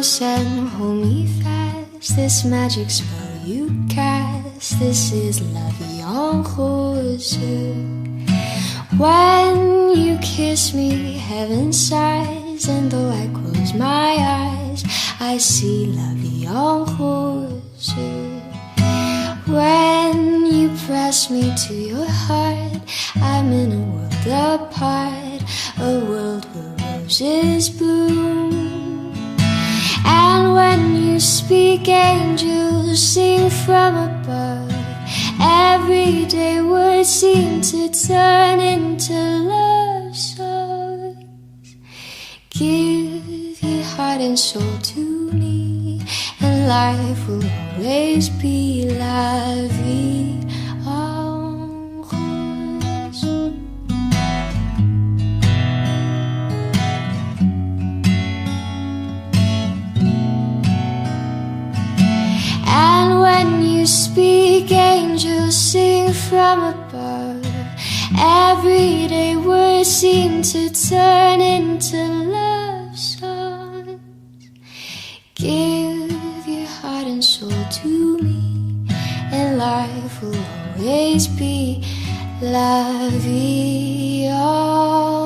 close and hold me fast. This magic spell you cast, this is la vie en rose. When you kiss me, heaven sighs, and though I close my eyes, I see la vie en rose. When you press me to your heart, I'm in a world apart, a world where roses bloom. And when you speak, angels sing from above. Everyday words seem to turn into love songs. Give your heart and soul to me, and life will always be la vie en rose. And when you speak, angels sing from above. Everyday words seem to turn into love songs. Give your heart and soul to me, and life will always be la vie en